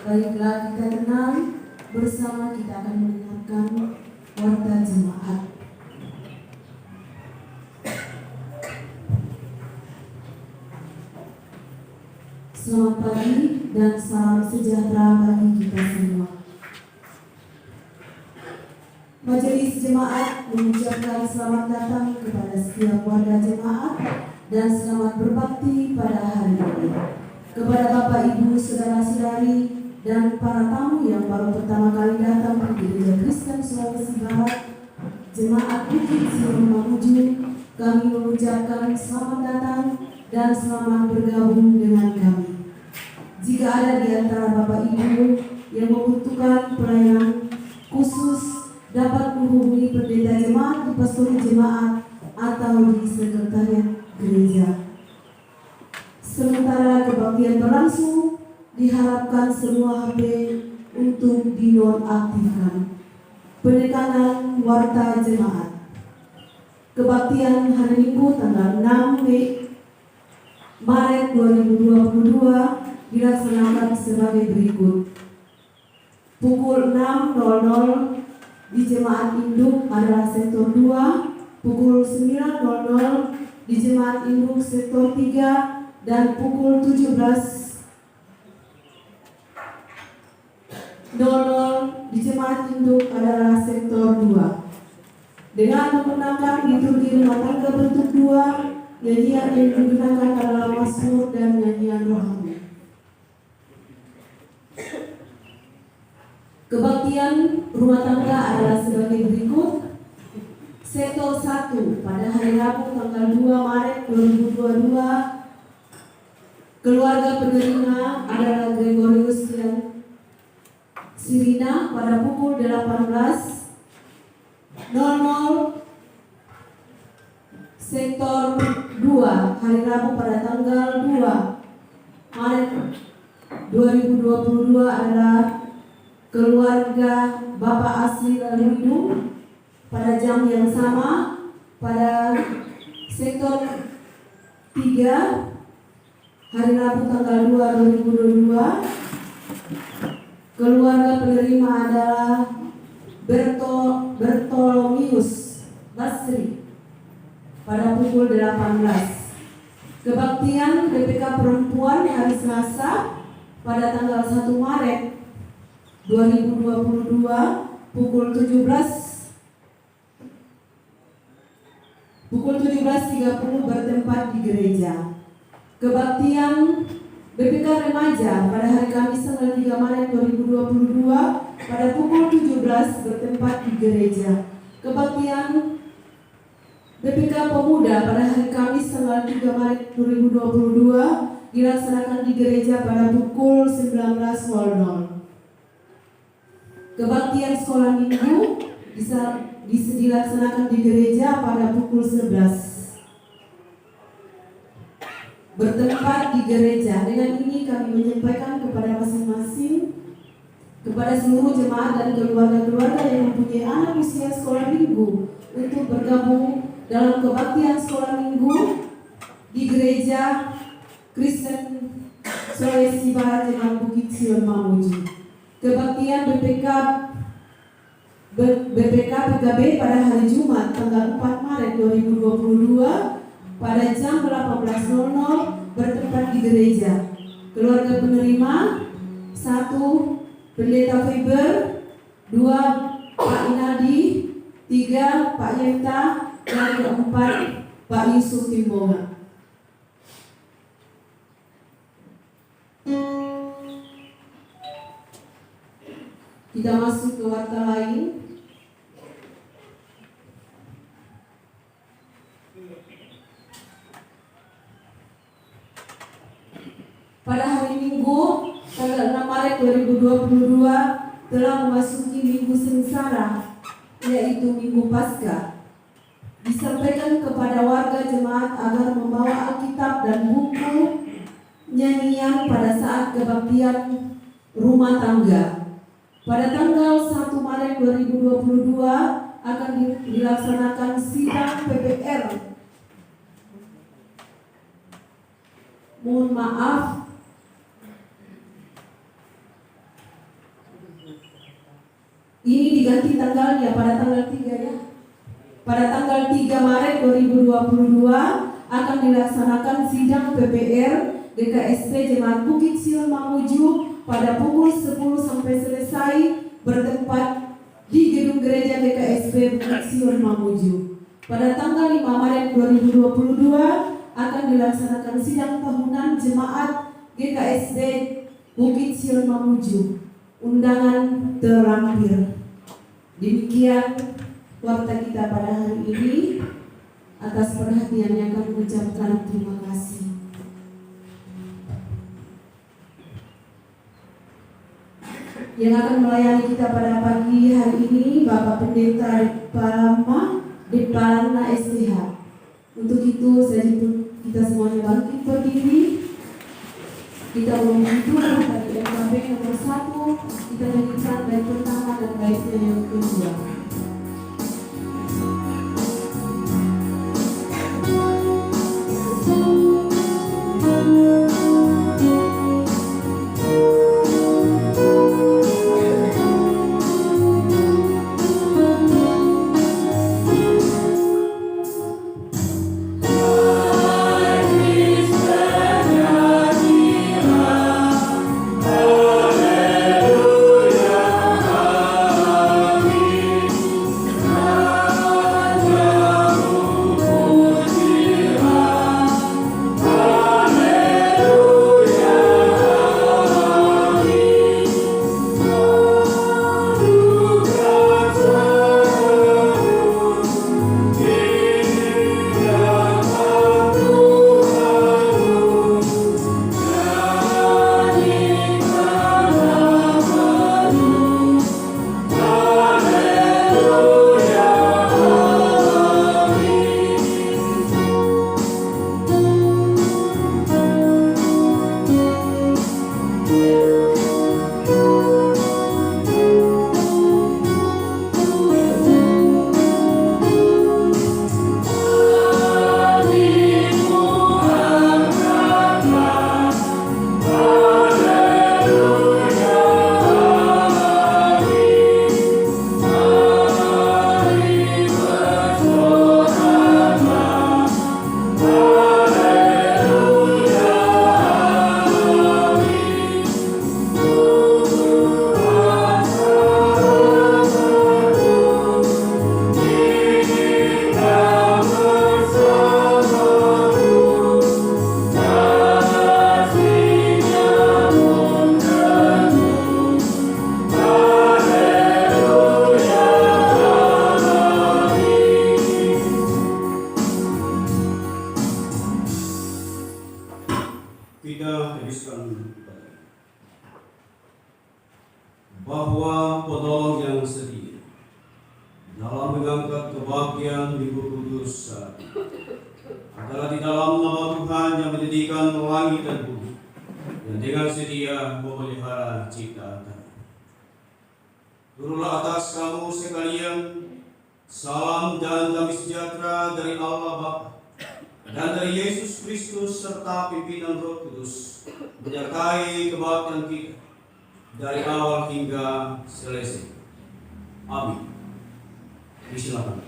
Baiklah, kita tenang bersama, kita akan mendengarkan warta jemaat. Selamat pagi dan salam sejahtera bagi kita semua. Majelis Jemaat mengucapkan selamat datang kepada setiap warga jemaat dan selamat berbakti pada hari ini. Kepada Bapak, Ibu, Saudara-saudari, dan para tamu yang baru pertama kali datang ke Gereja Kristen Sulawesi Barat, Jemaat Bukit Sion Mamuju, kami mengucapkan selamat datang dan selamat bergabung dengan kami. Jika ada di antara Bapak Ibu yang membutuhkan pelayanan khusus, dapat menghubungi pendeta jemaat di pastori jemaat atau di sekretariat gereja. Sementara kebaktian berlangsung, diharapkan semua HP untuk dinonaktifkan. Penekanan warta jemaat. Kebaktian hari Minggu tanggal 6 Maret 2022 dilaksanakan sebagai berikut. Pukul 6.00 di jemaat induk adalah sektor 2, pukul 9.00 di jemaat induk sektor 3, dan pukul 17.00 di jemaat induk adalah sektor 2. Dengan menggunakan liturgi rumah tangga bentuk 2, nyanyian yang digunakan adalah mazmur dan nyanyian rohani. Kebaktian rumah tangga adalah sebagai berikut. Sektor 1 pada hari Rabu tanggal 2 Maret 2022, keluarga penerima adalah Gregorius dan Sirina pada pukul 18.00. Sektor 2 hari Rabu pada tanggal 2 Maret 2022 adalah keluarga Bapak Asli Laluidu pada jam yang sama. Pada sektor 3 hari Rabu tanggal 2 2022, keluarga penerima adalah Bertolomius Basri pada pukul 18. Kebaktian BPK Perempuan hari Selasa pada tanggal 1 Maret 2022 pukul 17.30 bertempat di gereja. Kebaktian BPK Remaja pada hari Kamis tanggal 3 Maret 2022 pada pukul 17 bertempat di gereja. Kebaktian BPK Pemuda pada hari Kamis tanggal 3 Maret 2022 dilaksanakan di gereja pada pukul 19.00. Kebaktian sekolah minggu bisa dilaksanakan di gereja pada pukul 11. Bertempat di gereja. Dengan ini kami menyampaikan kepada masing-masing, kepada seluruh jemaat dan keluarga-keluarga yang mempunyai anak usia sekolah minggu untuk bergabung dalam kebaktian sekolah minggu di Gereja Kristen Sulawesi Barat Jemaat Bukit Sion Mamuju. Kebaktian BPK PKB pada hari Jumat tanggal 4 Maret 2022 pada jam 18.00 bertempat di gereja. Keluarga penerima 1 Pendeta Fiber, 2 Pak Inadi, 3 Pak Yenta, dan 4 Pak Yusuf Timbonga. Kita masuk ke warta lain. Pada hari Minggu tanggal 6 Maret 2022 telah memasuki Minggu Sengsara, yaitu Minggu Paskah. Disampaikan kepada warga jemaat agar membawa Alkitab dan buku nyanyian pada saat kebaktian rumah tangga. Pada tanggal 1 Maret 2022 akan dilaksanakan sidang PPR. Mohon maaf, diganti tanggalnya pada tanggal 3 ya. Pada tanggal 3 Maret 2022 akan dilaksanakan sidang PPR GKSP Jemaat Bukit Sion Mamuju pada pukul 10 sampai selesai bertempat di gedung gereja GKSP Bukit Sion Mamuju. Pada tanggal 5 Maret 2022 akan dilaksanakan sidang tahunan Jemaat GKSP Bukit Sion Mamuju. Undangan terakhir. Demikian warta kita pada hari ini. Atas perhatiannya kami ucapkan terima kasih. Yang akan melayani kita pada pagi hari ini Bapak Pendeta Palama Depalana STH. Untuk itu saya kita semuanya bangkit berdiri. Kita menuju dari FKB nomor 1. Kita nyanyikan bait pertama dan baitnya yang kedua. bahwa penolong yang setia dalam mengangkat kebahagiaan Minggu Kudus adalah di dalam nama Tuhan yang menjadikan langit dan bumi, dan dengan setia memelihara ciptaan. Turunlah atas kamu sekalian salam dan damai sejahtera dari Allah Bapa dan dari Yesus Kristus serta pimpinan Roh Kudus menyertai kebahagiaan kita dari awal hingga selesai. Amin. Silakan.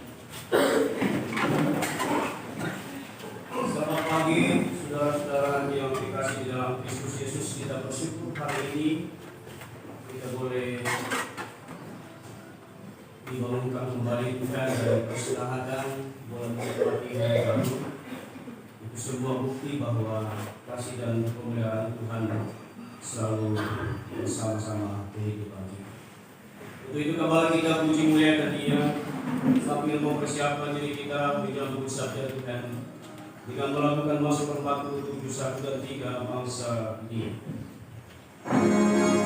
Selamat pagi, saudara-saudara yang dikasihi dalam Kristus Yesus. Kita bersyukur hari ini kita boleh dibangunkan kembali Tuhan dari peristirahatan, boleh menikmati hari baru. Itu sebuah bukti bahwa kasih dan pemeliharaan Tuhan selalu bersama-sama kehidupan kita. Untuk itu kembali kita puji muliakan Dia sambil mempersiapkan diri kita menyambut sabda Tuhan dengan melakukan Mazmur 47 1 dan 3 bangsa Dia. Hallelujah.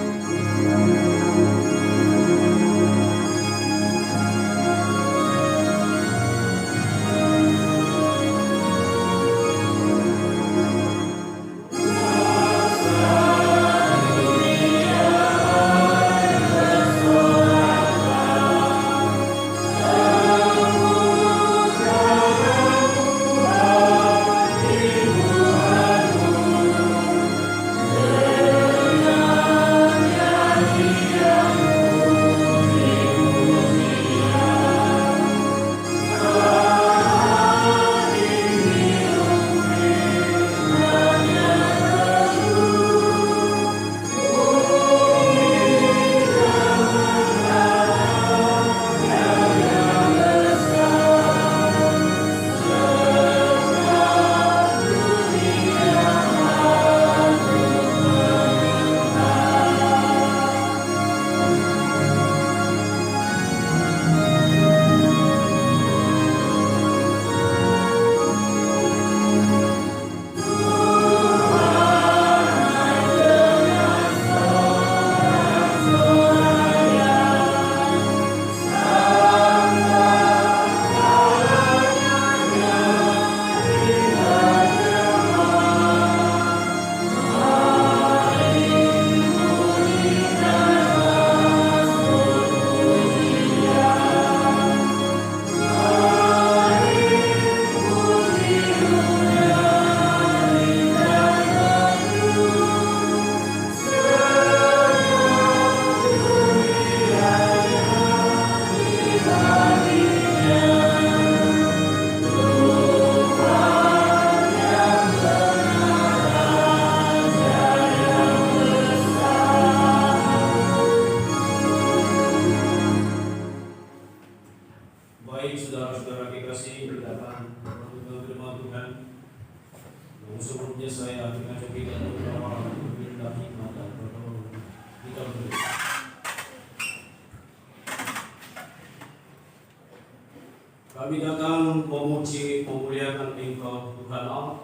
Kami datang memuji, memuliakan Engkau Tuhan Allah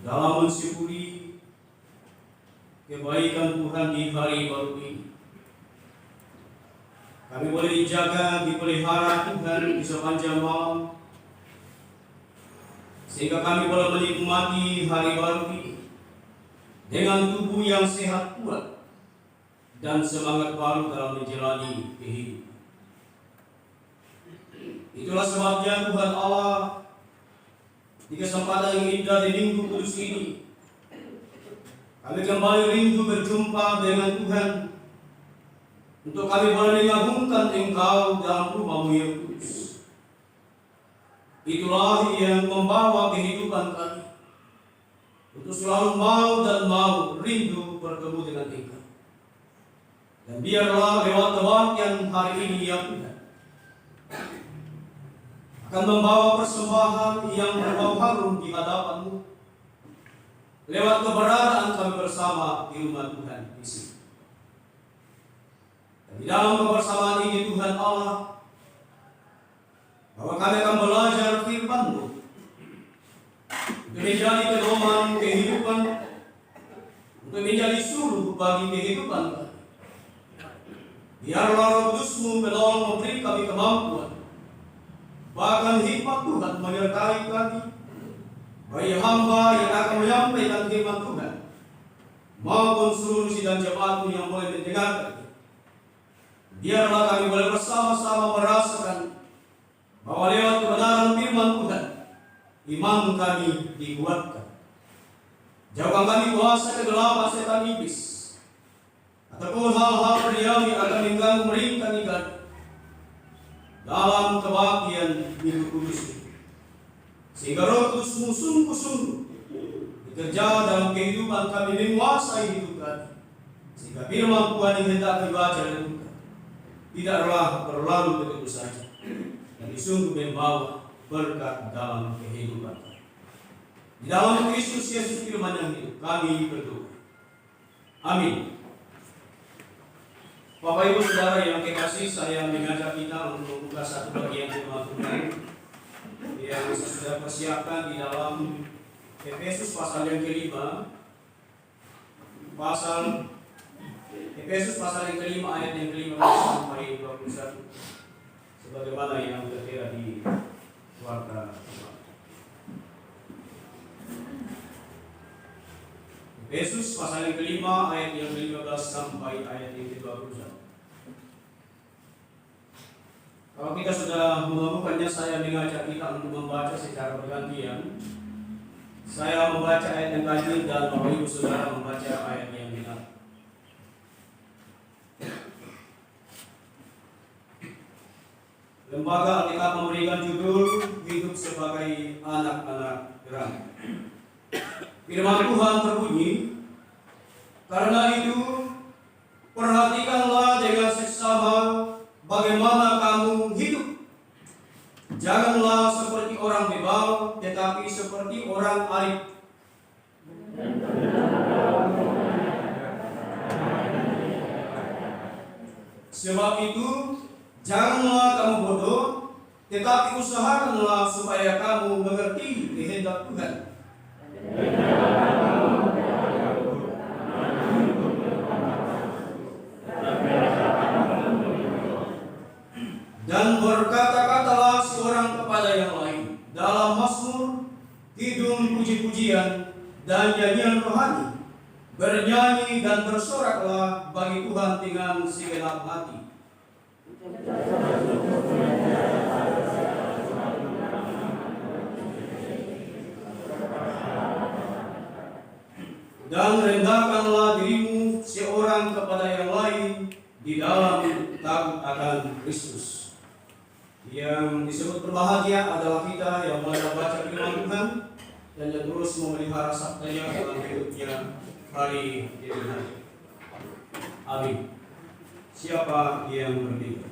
dalam mensyukuri kebaikan Tuhan di hari baru ini. Kami boleh dijaga, dipelihara Tuhan di sepanjang malam, sehingga kami boleh menikmati hari baru ini dengan tubuh yang sehat kuat dan semangat baru dalam menjalani kehidupan. Itulah sebabnya Tuhan Allah di kesempatan yang indah di Minggu Kudus ini, kami kembali rindu berjumpa dengan Tuhan untuk kami boleh mengagungkan Engkau dalam rumah-Mu yang kudus. Itulah yang membawa kehidupan kami untuk selalu mau dan mau rindu bertemu dengan Engkau. Dan biarlah lewat kebaktian hari ini yang Tuhan akan membawa persembahan yang berbau harum di hadapan-Mu lewat keberadaan kami bersama di rumah Tuhan di sini. Dan di dalam kebersamaan ini Tuhan Allah, bahwa kami akan belajar firman-Mu untuk menjadi pedoman kehidupan, untuk menjadi suluh bagi kehidupan kami. Biarlah Roh Kudus-Mu menolong memberi kami kemampuan, bahkan hikmat Tuhan menyertai kami, bagi hamba yang akan menyampaikan firman Tuhan, maupun seluruh sidang jemaat-Mu yang boleh mendengarkan. Biarlah kami boleh bersama-sama merasakan bahwa lewat kebenaran firman Tuhan, iman kami dikuatkan. Jauhkan kami kuasa kegelapan setan iblis, ataupun hal-hal yang akan mengganggu meringkani kami dalam kebaktian Minggu Kudus ini, sehingga Roh Kudus-Mu sungguh-sungguh bekerja dalam kehidupan kami, menguasai hidup kami, sehingga firman Tuhan yang hendak dibaca dan buka tidaklah berlalu begitu saja, dan sungguh membawa berkat dalam kehidupan kami. Di dalam Kristus Yesus firman yang hidup kami berdoa. Amin. Bapak Ibu Saudara yang kekasih, saya mengajak kita untuk membuka satu bagian firman Tuhan yang saya sudah persiapkan di dalam Efesus pasal yang kelima, Efesus pasal yang kelima ayat yang ke-15 sampai 21, sebagaimana yang tertera di warta. Efesus pasal yang kelima ayat yang ke-15 sampai ayat yang ke-21. Kalau kita sudah menemukannya, saya mengajak kita untuk membaca secara bergantian. Saya membaca ayat yang tadi dan Bapak Ibu Saudara membaca ayat yang benar. Lembaga Alkitab memberikan judul Hidup sebagai Anak-anak Terang. Firman Tuhan berbunyi, karena itu perhatikanlah dengan seksama bagaimana kamu hidup. Janganlah seperti orang bebal, tetapi seperti orang arif. Sebab itu, janganlah kamu bodoh, tetapi usahakanlah supaya kamu mengerti kehendak Tuhan. Dan berkata-katalah seorang kepada yang lain dalam mazmur, hidung puji-pujian dan nyanyian rohani. Bernyanyi dan bersoraklah bagi Tuhan dengan segenap hati. Dan rendahkanlah dirimu seorang kepada yang lain di dalam takut akan Kristus. Yang disebut berbahagia adalah kita yang mulai membaca firman Tuhan dan yang terus memelihara sabdanya dalam hidupnya hari demi hari. Amin. Siapa yang berdiri?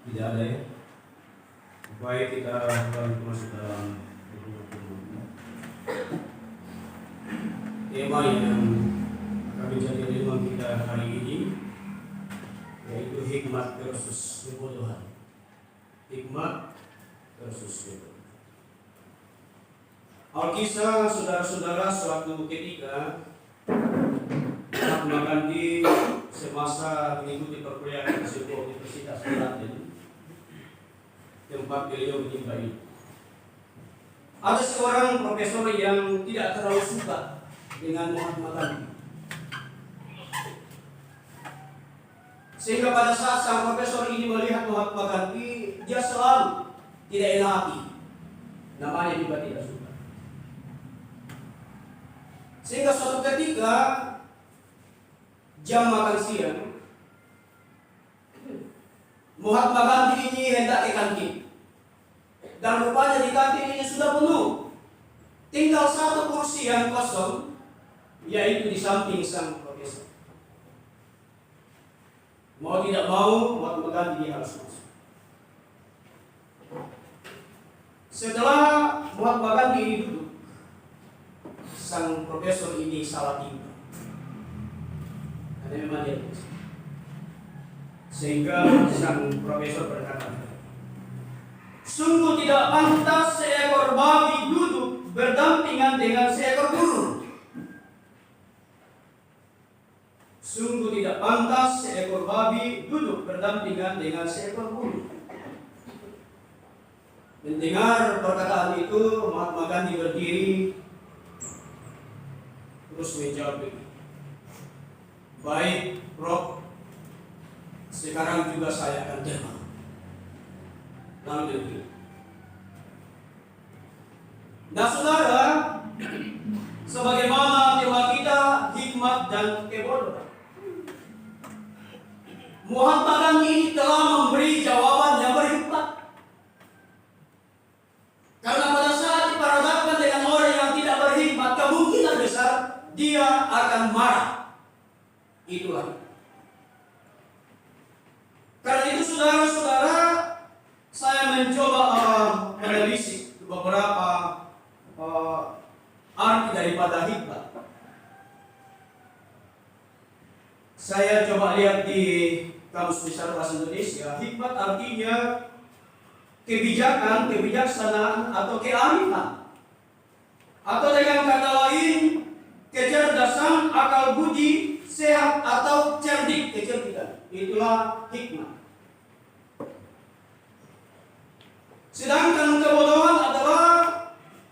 Tidak ada ya. Baik, kita akan masuk dalam tema yang akan menjadi tema kita hari ini, yaitu hikmat versus kebodohan. Hikmat versus kebodohan. Alkisah, saudara-saudara, suatu ketika Mahatma Gandhi semasa mengikuti perkuliahan di sebuah universitas di London, tempat beliau menimba ilmu. Ada seorang profesor yang tidak terlalu suka dengan Mahatma Gandhi, sehingga pada saat sang profesor ini melihat Mahatma Gandhi, dia selalu tidak enak hati. Namanya juga tidak suka. Sehingga suatu ketika jam makan siang, Mahatma Gandhi ini hendak ke kantin, dan rupanya di kantin ini sudah penuh. Tinggal satu kursi yang kosong, yaitu di samping sang profesor. Mau tidak mau, Mahatma Gandhi harus masuk. Setelah Mahatma Gandhi ini duduk, sang profesor ini salah tinggal. Karena memang dia bisa. Sehingga sang profesor berkata, sungguh tidak pantas seekor babi duduk berdampingan dengan seekor burung. Sungguh tidak pantas seekor babi duduk berdampingan dengan seekor burung. Mendengar perkataan itu, Mahatma Gandhi berdiri terus menjawab begini, baik, Prof, sekarang juga saya akan terbang. Lalu dia begini. Nah saudara, sebagaimana tema kita hikmat dan kebodohan, Mahatma Gandhi telah memberi jawaban yang berhikmat. Karena pada saat diperhadapkan dengan orang yang tidak berhikmat, kemungkinan besar dia akan marah. Itulah. Karena itu saudara-saudara, saya mencoba menelisik beberapa arti daripada hikmat. Saya coba lihat di Kamus Besar Bahasa Indonesia, hikmat artinya kebijakan, kebijaksanaan atau kearifan. Atau dengan kata lain, kecerdasan, akal budi, sehat atau cerdik, kecerdikan. Itulah hikmat. Sedangkan kebodohan adalah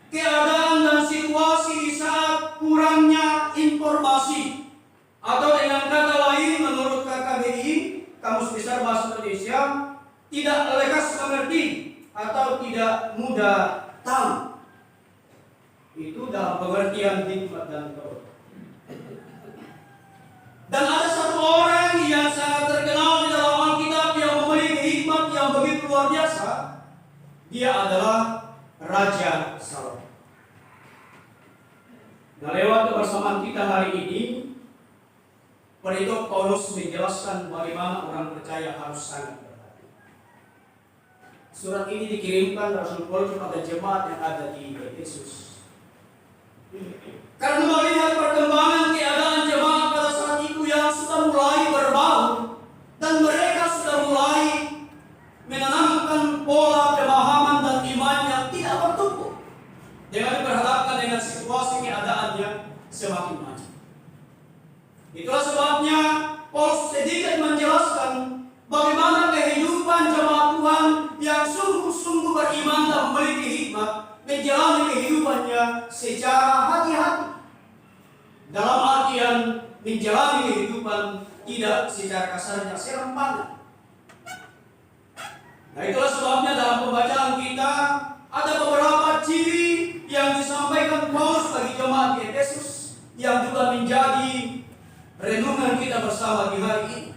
keadaan dan situasi saat kurangnya informasi. Atau dengan kata lain, menurut KKBI, Kamus Besar Bahasa Indonesia, tidak lekas mengerti atau tidak mudah tahu. Itu dalam pengertian hikmat dan kebodohan. Dan ada satu orang yang sangat terkenal di dalam Alkitab yang memiliki hikmat yang begitu luar biasa. Dia adalah Raja Salomo. Nah, lewat kebersamaan kita hari ini, Pendeta Paulus menjelaskan bagaimana orang percaya harus sangat berhati. Surat ini dikirimkan Rasul Paulus kepada jemaat yang ada di Efesus. Karena melihat perkembangan keadaan jemaat pada saat itu yang sudah mulai berbau dan mereka sudah mulai menanamkan pola pemahaman dan iman yang tidak bertumbuh dengan diperhadapkan dengan situasi keadaan yang semakin maju. Itulah sebabnya Paulus sedikit menjelaskan bagaimana kehidupan jemaat Tuhan yang sungguh-sungguh beriman dan memiliki hikmat menjalani kehidupannya secara hati-hati. Dalam artian menjalani kehidupan tidak secara kasarnya serampangan. Nah itulah sebabnya dalam pembacaan kita ada beberapa ciri yang disampaikan Paulus bagi jemaat di Efesus yang juga menjadi renungan kita bersama di hari ini.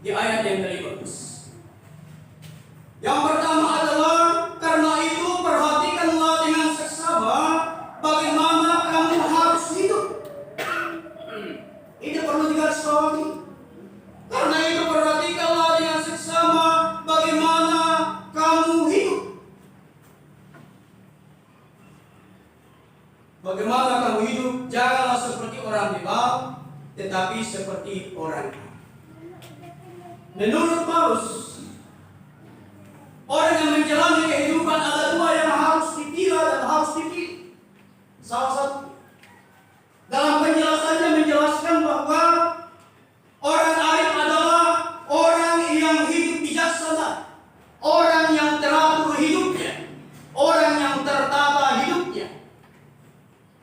Di ayat yang ke-15. Yang pertama adalah, karena itu perhatikanlah dengan seksama bagaimana kamu harus hidup. Ini perlu digarisbawahi. Karena itu perhatikanlah dengan Bagaimana kamu hidup? Janganlah seperti orang bebal, tetapi seperti orang. Menurut Paulus, orang yang menjalani kehidupan ada dua yang harus dipilah dan harus dipilih. Salah satu dalam penjelasannya menjelaskan bahwa orang arif adalah orang yang hidup bijaksana, orang yang teratur hidupnya, orang yang tertata hidupnya.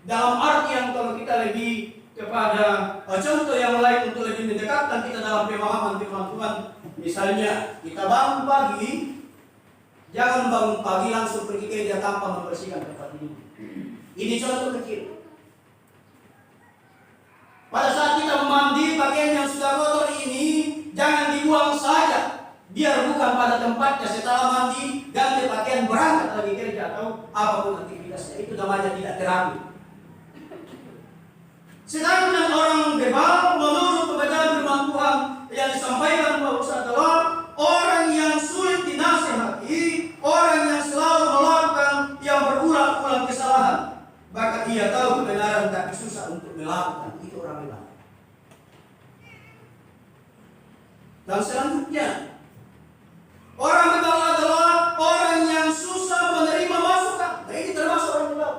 Dalam arti yang kalau kita lebih kepada contoh yang lain untuk lebih mendekatkan kita dalam pemahaman firman Tuhan, misalnya kita bangun pagi, jangan bangun pagi langsung pergi ke dia tanpa membersihkan tempat tidur. Ini contoh kecil. Pada saat kita mandi, pakaian yang sudah kotor ini jangan dibuang saja, biar bukan pada tempatnya. Setelah mandi, ganti pakaian, berangkat lagi kerja atau apapun aktivitasnya. Itu namanya tidak teratur. Sedangkan orang bebal, menurut pembacaan firman Tuhan yang disampaikan Paulus adalah orang yang sulit dinasihati, orang yang selalu melakukan yang berulang-ulang kesalahan. Bahkan ia tahu kebenaran tapi susah untuk melakukan. Itu orang bebal. Dan selanjutnya, orang bebal adalah orang yang susah menerima masukan. Nah, ini termasuk orang bebal.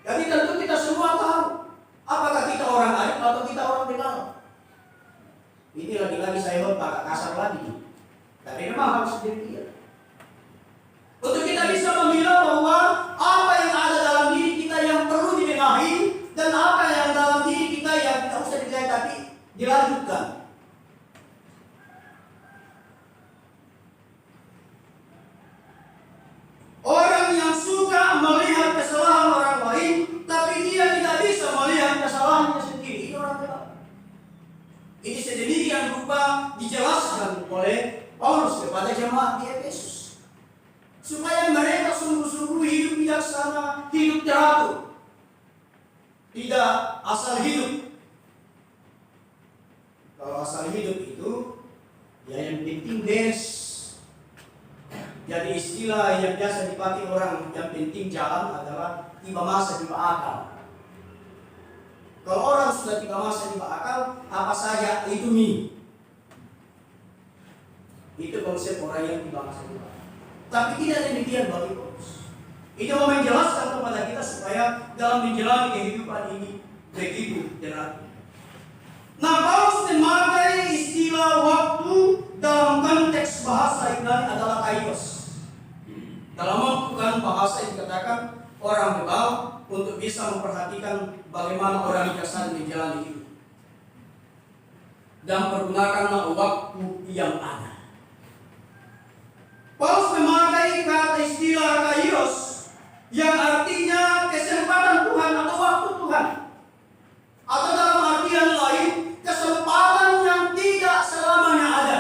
Jadi tentu kita semua tahu apakah kita orang arif atau kita orang bebal. Ini lagi-lagi saya agak kasar lagi, tapi memang harus demikian. Untuk kita bisa memilah bahwa apa yang ada dalam diri kita yang perlu dibenahi dan apa yang dalam diri kita yang tidak usah dibenahi tapi dilanjutkan. Orang yang suka melihat kesalahan orang lain, tapi dia tidak bisa melihat kesalahannya sendiri, itu orang bebal. Ini sedemikian rupa dijelaskan oleh Paulus kepada jemaat di Efesus, supaya mereka sungguh-sungguh hidup bijaksana, hidup teratur, tidak asal hidup. Kalau asal hidup itu, ya yang penting beres. Jadi istilah yang biasa dipakai orang yang penting jalan adalah tiba masa tiba akal. Kalau orang sudah tiba masa tiba akal, apa saja itu mie. Itu konsep orang yang tiba masa tiba akal. Tapi tidak demikian bagi Paulus. Itu mau menjelaskan kepada kita supaya dalam menjalani kehidupan ini begitu teratur. Nah, Paulus memakai istilah waktu dalam konteks bahasa Yunani adalah kairos. Dalam bukan bahasa yang dikatakan orang bebal untuk bisa memperhatikan bagaimana orang bijaksana menjalani hidup dan pergunakanlah waktu yang ada. Paulus memakai kata istilah kairos yang artinya kesempatan Tuhan atau waktu Tuhan, atau dalam artian lain kesempatan yang tidak selamanya ada.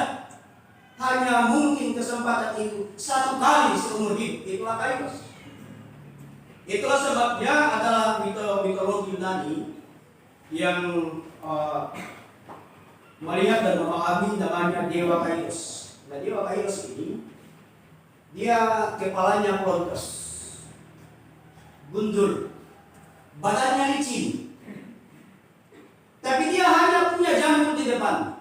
Hanya mungkin kesempatan itu satu kali seumur hidup. Itulah kairos. Itulah sebabnya adalah mitologi Yunani yang melihat dan memahami namanya dewa kairos. Nah, dewa kairos ini dia kepalanya plontos, gundul, badannya licin, tapi dia hanya punya janggut di depan.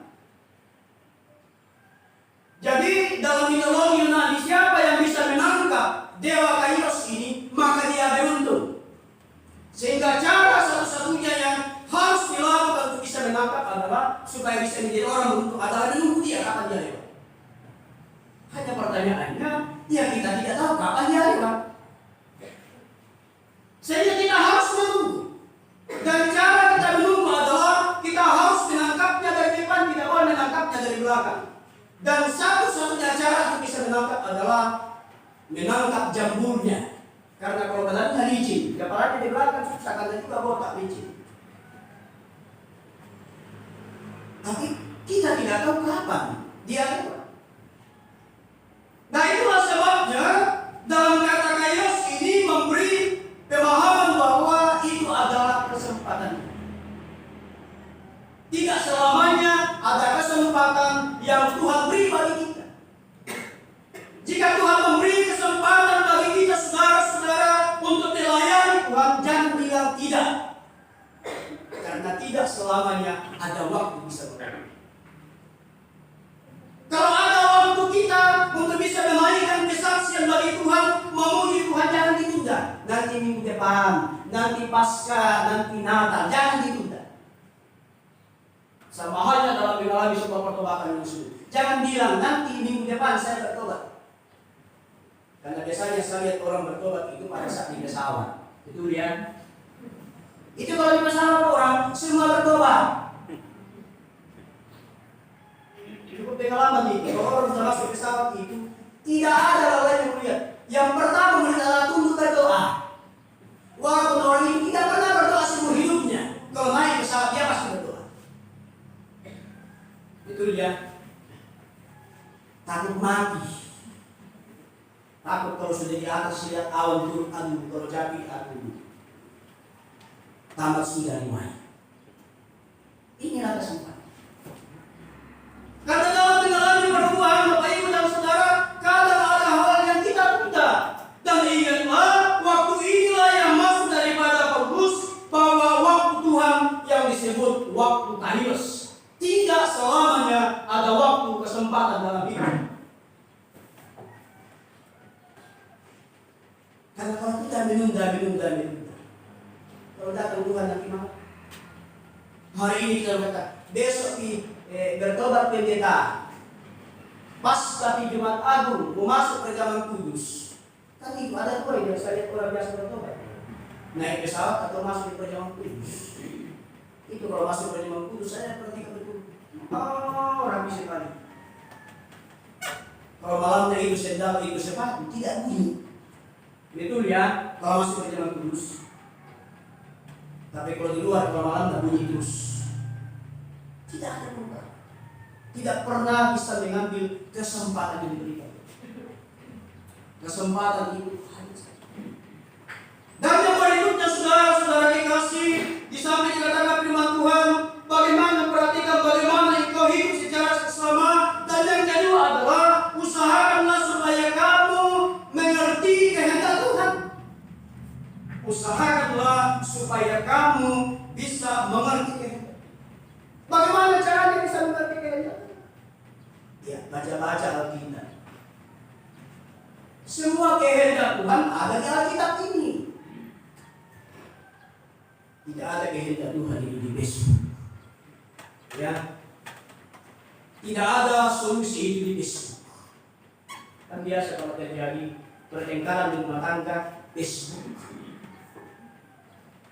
Jadi dalam mitologi Yunani, siapa yang bisa menangkap dewa kairos ini, maka dia beruntung. Sehingga cara satu-satunya yang harus dilakukan untuk bisa menangkap adalah supaya bisa menjadi orang beruntung adalah menunggu dia kapan dia lewat. Hanya pertanyaannya, ya kita tidak tahu kapan dia lewat. Sehingga kita harus menunggu. Dan cara kita menunggu adalah kita harus menangkapnya dari depan, tidak boleh menangkapnya dari belakang. Dan satu-satunya cara untuk bisa menangkap adalah menangkap jamburnya. Karena kalau badannya licin, kepalanya di belakang susah, karena juga botak licin. Tapi kita tidak tahu kapan dia lewat. Nah, itulah sebabnya dalam kata kairos ini memberi pemahaman bahwa itu adalah kesempatan. Tidak selamanya ada kesempatan yang Tuhan beri bagi kita. Jika Tuhan memberi kesempatan bagi kita saudara-saudara untuk melayani Tuhan, tidak selamanya ada waktu bisa bertobat. Kalau ada waktu kita untuk bisa memainkan kesaksian bagi Tuhan, memuji Tuhan, jangan ditunda. Nanti minggu depan, nanti pasca, nanti Natal, jangan ditunda. Sama halnya dalam mengalami sebuah pertobatan yang sulit. Jangan bilang nanti minggu depan saya bertobat. Karena biasanya saya lihat orang bertobat itu pada saat di pesawat. Betul ya? Itu kalau di pesawat orang semua bertobat. Cukup pengalaman itu. Kalau orang sudah masuk pesawat itu tidak ada lain yang melihat. Yang pertama melihat adalah tunduk berdoa. Walaupun orang itu tidak pernah berdoa seumur hidupnya, kalau naik pesawat dia pasti berdoa. Itu dia. Takut mati. Takut kalau sudah di atas lihat awan turun, aduh kalau jadi aduh tamat sudah dimai. Inilah kesempatan. Karena dalam mengalami perempuan, Bapak Ibu dan Saudara, kadang ada hal yang kita tunda. Dan ingatlah, waktu inilah yang masuk daripada Paulus, bahwa waktu Tuhan yang disebut waktu kairos. Tidak selamanya ada waktu kesempatan dalam hidup. Karena kalau kita menunda, kalau datang Tuhan nanti malam, hari ini kita berkata, besok bertobat pendeta, pas tapi Jumat Agung mau masuk perjamuan kudus. Kan itu ada dua yang saya lihat orang biasa bertobat, naik pesawat atau masuk di perjamuan kudus. Itu kalau masuk perjamuan kudus saya perhatikan betul. Oh, rapi sekali. Kalau malamnya itu sendal, itu sepatu, tidak bunyi. Betul ya, kalau masuk perjamuan kudus. Tapi kalau di luar, kalau malam tidak bunyi terus. Tidak ada perubahan. Tidak pernah bisa mengambil kesempatan yang diberikan. Kesempatan itu hanya saja. Dan yang berikutnya saudara-saudara dikasih, di samping dikatakan firman Tuhan, bagaimana perhatikan bagaimana engkau hidup secara seksama. Dan yang kedua adalah usahakanlah supaya kamu mengerti kehendak Tuhan. Usahakanlah supaya kamu bisa mengerti kehendak. Bagaimana caranya bisa mengerti kehendak? Ya, baca-baca Alkitab. Semua kehendak Tuhan ada di Alkitab ini. Tidak ada kehendak Tuhan ini di Facebook. Ya, tidak ada solusi itu di Facebook. Kan biasa kalau terjadi pertengkaran di rumah tangga, Facebook.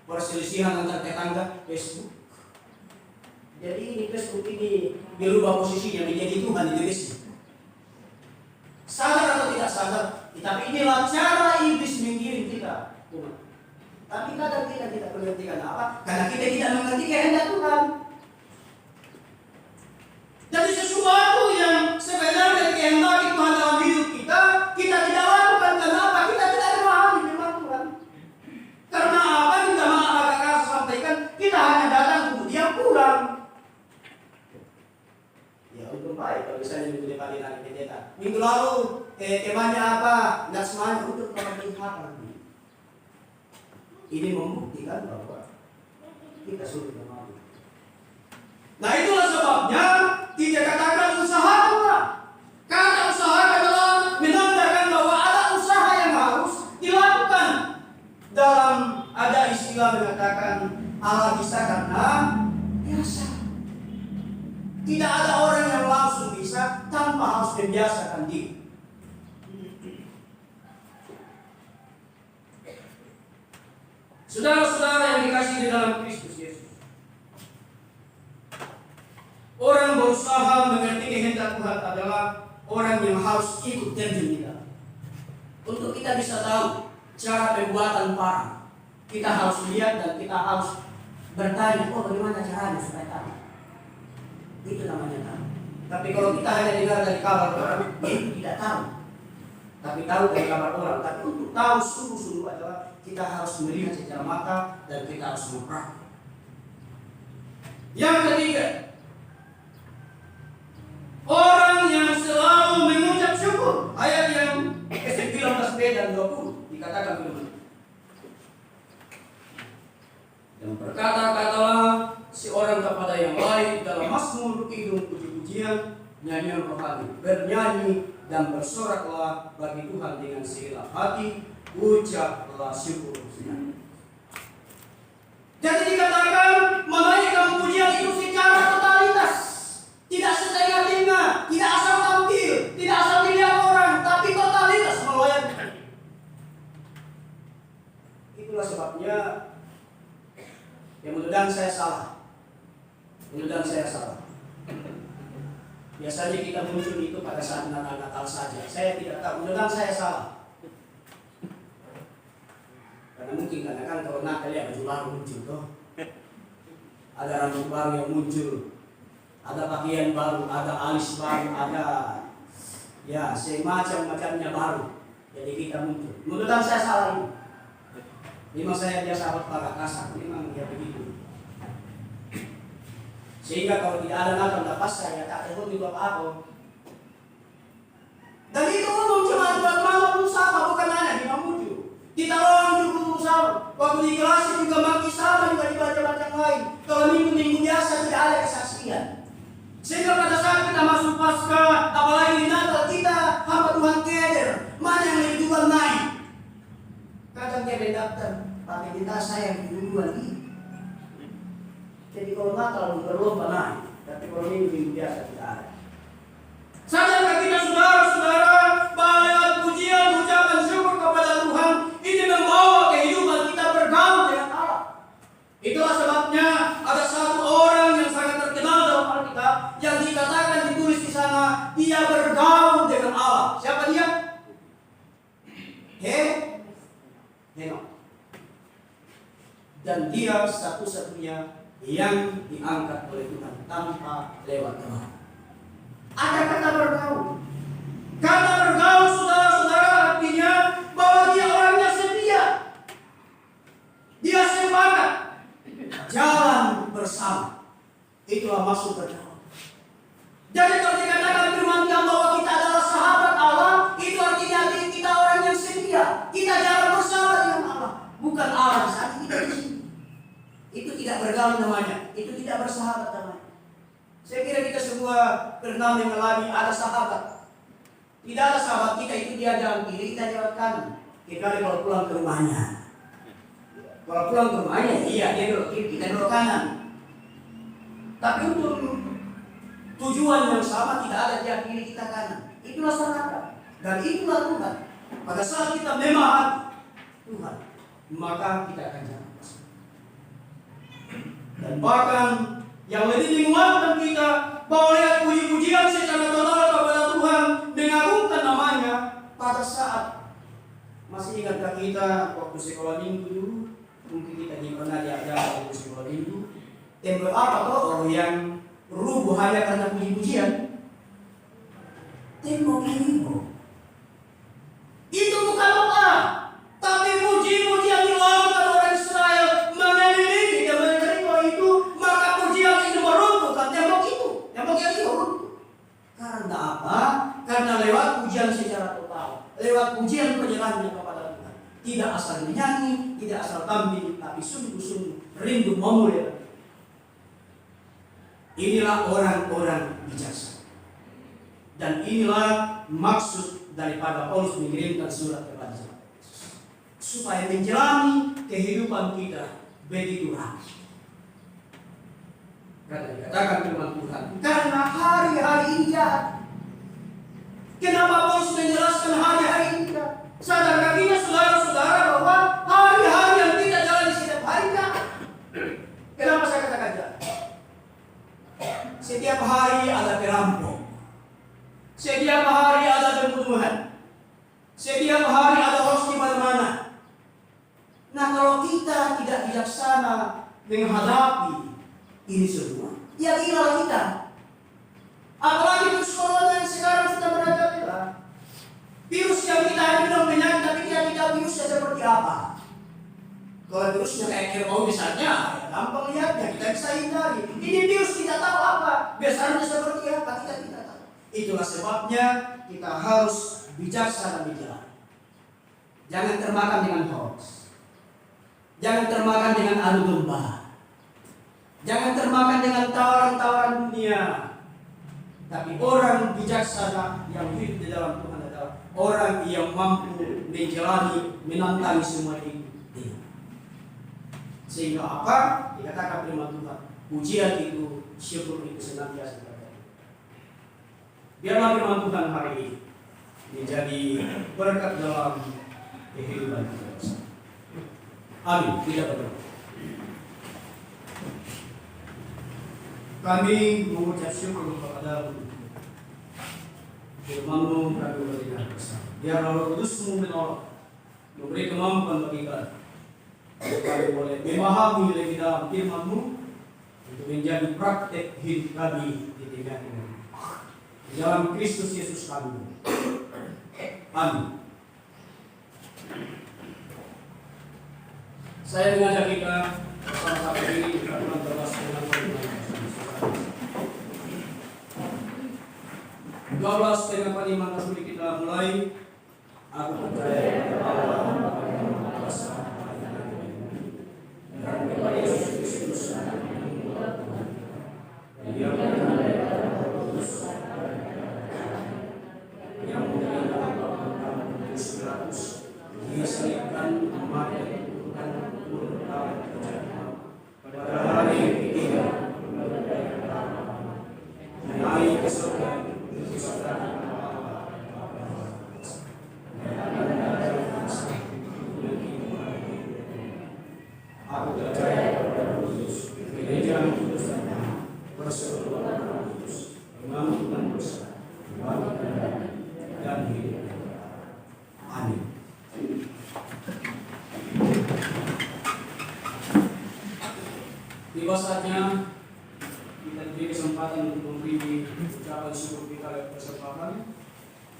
Perselisihan antar tetangga, Facebook. Jadi ini Facebook ini berubah posisinya menjadi Tuhan di Facebook. Sadar atau tidak sadar, tapi inilah cara iblis menggiring kita. Tapi kadang kita tidak mengerti apa? Karena kita tidak mengerti kehendak Tuhan. Jadi sesuatu yang sebenarnya kehendaki Tuhan dalam hidup kita, kita tidak lakukan. Kenapa? Kita tidak memahami firman Tuhan. Karena apa? Kita akan sampaikan, kita hanya datang kemudian pulang. Ya untuk baik kalau misalnya minggu depan nanti pendeta. Minggu lalu temannya apa? Tidak semuanya untuk memperlihatkan. Ini membuktikan bahwa kita sudah memahami. Nah itulah sebabnya tidak katakan usahakanlah. Kata usaha adalah menandakan bahwa ada usaha yang harus dilakukan. Dalam ada istilah mengatakan Allah bisa karena biasa. Tidak ada orang yang langsung bisa tanpa harus membiasakan diri. Saudara-saudara yang dikasihi di dalam Kristus Yesus, orang berusaha mengerti kehendak Tuhan adalah orang yang harus ikut terjun di dalam. Untuk kita bisa tahu cara pembuatan parang, kita harus lihat dan kita harus bertanya, oh bagaimana caranya supaya tahu. Itu namanya tahu. Tapi kalau kita hanya dengar dari kabar orang, itu tidak tahu. Tapi tahu dari kabar orang. Tapi untuk tahu sungguh-sungguh adalah kita harus melihat secara mata dan kita harus mempraktik. Yang ketiga, orang yang selalu mengucap syukur. Ayat yang ke-19b dan 20 dikatakan begini. Yang berkata-katalah si orang orang kepada yang lain dalam Mazmur, kidung, puji-pujian, nyanyian rohani. Bernyanyi dan bersoraklah bagi Tuhan dengan segenap hati, ucaplah syukur. Jadi dikatakan menaikkan pujian itu secara totalitas, tidak setengah-tengah, tidak asal tampil, tidak asal dilihat orang, tapi totalitas melayani. Itulah sebabnya mudah-mudahan saya salah. Mudah-mudahan saya salah. Biasanya kita muncul itu pada saat Natal saja. Saya tidak tahu, mudah-mudahan saya salah. Karena mungkin kadang-kadang kalau Natal ya baju baru muncul toh. Ada rambut baru yang muncul, ada pakaian baru, ada alis baru, ada ya semacam-macamnya baru. Jadi kita muncul. Mudah-mudahan saya salah ini. Memang saya biasa pakai kasar, memang ya begitu. Sehingga kalau tidak ada Natal dapat saya tak tahu itu apa. Dan itu umum cuma buat mama pun sama, bukan hanya di Mamuju. Di Tarawang juga sama. Waktu di kelas juga mati sama, juga dibaca macam lain. Kalau minggu-minggu biasa tidak ada kesaksian. Sehingga pada saat kita masuk Paskah, apalagi di Natal, kita hamba Tuhan keder. Mana yang lebih duluan naik? Kadang dia daftar, pakai kita saya yang duluan ini. Jadi kalau Natal berlomba naik, tapi kalau minggu biasa tidak ada. Sadarkah kita saudara-saudara, bahwa pujian, ucapan syukur kepada Tuhan ini membawa kehidupan kita bergaul dengan Allah. Itulah sebabnya ada satu orang yang sangat terkenal dalam Alkitab yang dikatakan ditulis di sana, dia bergaul dengan Allah. Siapa dia? Henokh. Dan dia satu-satunya yang diangkat oleh Tuhan tanpa lewat teman. Ada kata bergaul. Kata bergaul saudara-saudara artinya bahwa dia orangnya setia. Dia sepakat jalan bersama. Itulah maksud bergaul. Jadi kalau dikatakan firman Tuhan bahwa kita adalah sahabat Allah, itu artinya kita orang yang setia. Kita jalan bersama dengan Allah, bukan Allah di saat kita di sini. Itu tidak bergaul namanya, itu tidak bersahabat namanya. Saya kira kita semua pernah mengalami ada sahabat. Tidak ada sahabat kita itu dia jalan kiri, kita jalan kanan. Kecuali kalau pulang ke rumahnya. Kalau pulang ke rumahnya, iya dia belok kiri, kita belok kanan. Tapi untuk tujuan yang sama tidak ada dia kiri, kita kanan. Itulah sahabat. Dan itulah Tuhan. Pada saat kita memahami Tuhan, maka kita akan jalan. Dan bahkan yang lebih menguatkan kita bahwa lihat puji-pujian secara total kepada Tuhan, mengagungkan namanya pada saat masih ingatkah kita waktu sekolah minggu dulu, mungkin kita pernah diajar waktu sekolah minggu, tembok apa toh orang yang rubuh hanya karena puji-pujian? Tembok ini itu bukan apa, tapi puji-pujian dilakukan orang Israel mengelilingi dan menerima itu, maka pujian itu meruntuhkan tembok itu, tembok yang itu runtuh. Karena apa? Karena lewat pujian secara total, lewat pujian penyerahannya kepada Tuhan. Tidak asal menyanyi, tidak asal tampil, tapi sungguh-sungguh rindu memuliakan. Inilah orang-orang bijaksana. Dan inilah maksud daripada Paulus mengirimkan surat kepada jemaat supaya menjalani kehidupan kita begitu rapi. Karena dikatakan firman Tuhan, karena hari-hari ini jahat. Kenapa Paulus menjelaskan hari-hari ini jahat? Sadarkah kita saudara-saudara bahwa hari-hari yang kita jalani setiap hari jahat? Kenapa saya katakan jahat? Setiap hari ada perampok. Setiap hari ada pembunuhan. Setiap hari ada hoax di mana-mana. Nah, kalau kita tidak bijaksana menghadapi ini semua, ya gila kita. Apalagi virus corona yang sekarang sudah merajalela. Virus yang kita bilang penyakit, tapi kita tidak virusnya seperti apa. Kalau virusnya kayak kerbau misalnya, ya gampang lihatnya, kita bisa hindari. Ini virus tidak tahu apa, besarnya seperti apa, kita tidak tahu. Itulah sebabnya kita harus bijaksana bicara. Jangan termakan dengan hoax. Jangan termakan dengan adu domba. Jangan termakan dengan tawaran-tawaran dunia. Tapi orang bijaksana yang hidup di dalam Tuhan adalah orang yang mampu menjalani, menantangi semua hidup dia. Sehingga apa? Dikatakan firman Tuhan, pujian itu, syukur itu senantiasa terjadi. Biarlah firman Tuhan hari ini menjadi berkat dalam kehidupan kita. Amin. Kita berdoa. Kami mengucap syukur kepada-Mu. Firman-Mu kami berikan bersama. Biarlah Roh Kudus-Mu menolong, memberi kemampuan bagi kami. Kami boleh memahami lebih dalam firman-Mu untuk menjadi praktek hidup kami di tengah-tengah. Di dalam Kristus Yesus kami. Amin. Saya mengajak kita bersama-sama ini kita berbahas dengan firman. 12:45 sebelum kita mulai. Aku percaya kepada Allah yang Kuasa dan kepada Yesus Kristus yang yang menderita tahun 1900 diselipkan mati dan turun pada hari ketiga naik ke surga. Aku percaya kepada Kristus, gereja yang kudus dan persekutuan Roh Kudus, pengampunan dosa, kebangkitan dan hidup. Amin. Tiba saatnya kita diberi kesempatan untuk memberi ucapan syukur kita lewat persembahan.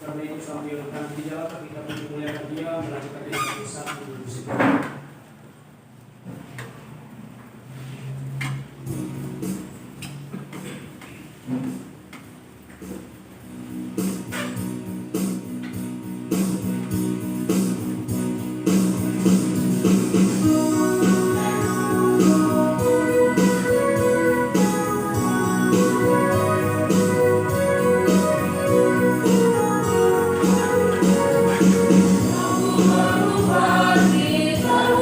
Karena itu sambil nanti di jalan kita memuliakan Dia, melanjutkan Dia sebagai satu musik. Aku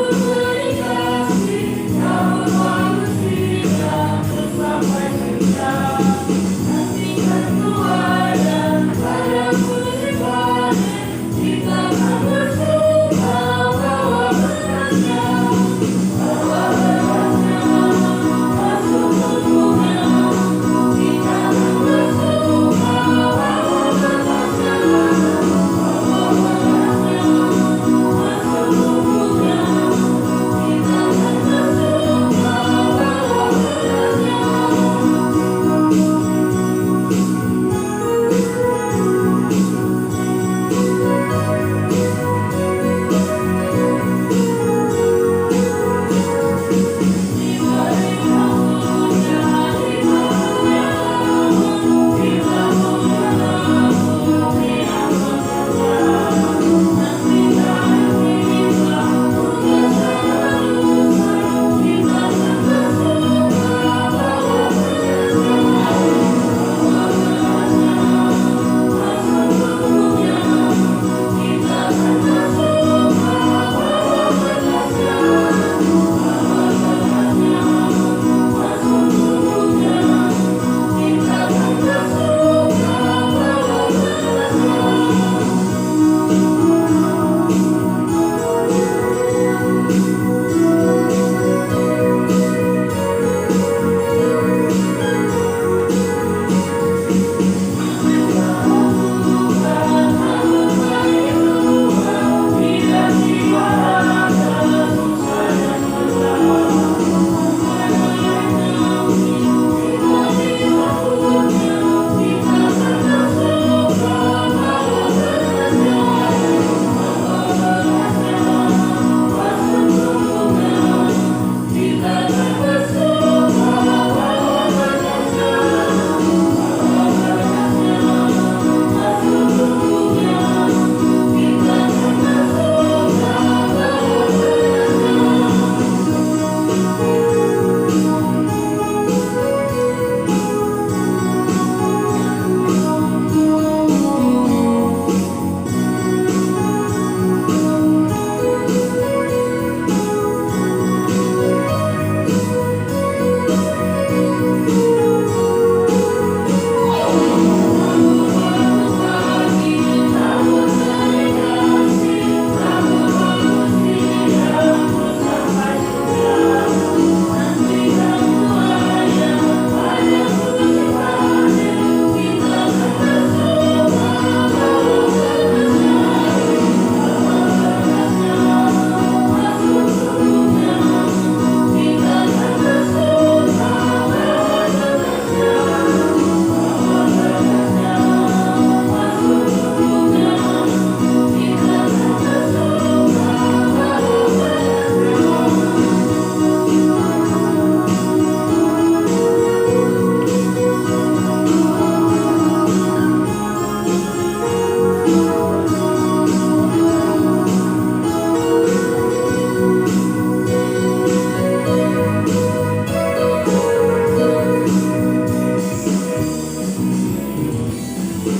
Baik,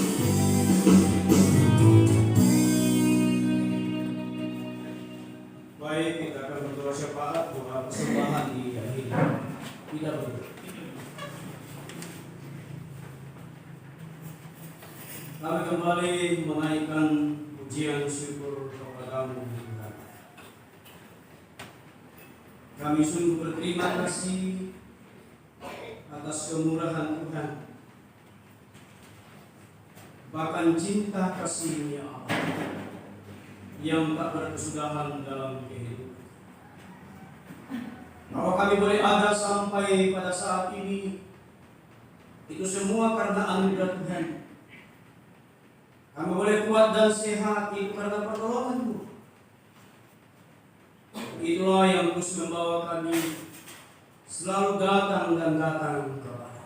kita akan berdoa syafaat doa persembahan di akhir. Tidak berdoa. Kami kembali menaikkan pujian syukur kepada-Mu Tuhan. Kami sungguh berterima kasih atas kemurahan Tuhan, bahkan cinta kasih-Mu ya Allah yang tak berkesudahan dalam kehidupan. Kalau kami boleh ada sampai pada saat ini, itu semua karena anugerah Tuhan. Kami boleh kuat dan sehat itu karena pertolongan-Mu. Itulah yang terus membawa kami selalu datang dan datang kepada.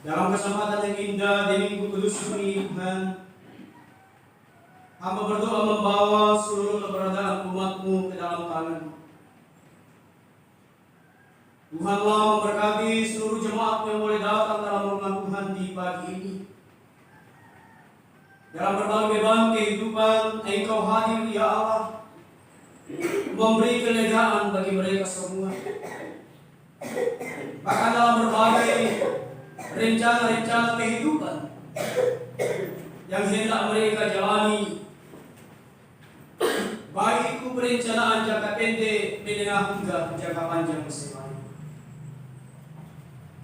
Dalam kesempatan yang indah di Minggu Kudus ini Tuhan, hamba berdoa membawa seluruh keberadaan umat-Mu ke dalam tangan. Tuhanlah memberkati seluruh jemaat yang boleh datang dalam rumah Tuhan di pagi ini. Dalam berbagai beban kehidupan, Engkau hadir ya Allah, memberi kelegaan bagi mereka semua. Bahkan dalam berbagai rencana-rencana kehidupan yang hendak mereka jalani, baik itu perencanaan jangka pendek, menengah hingga jangka panjang masing-masing.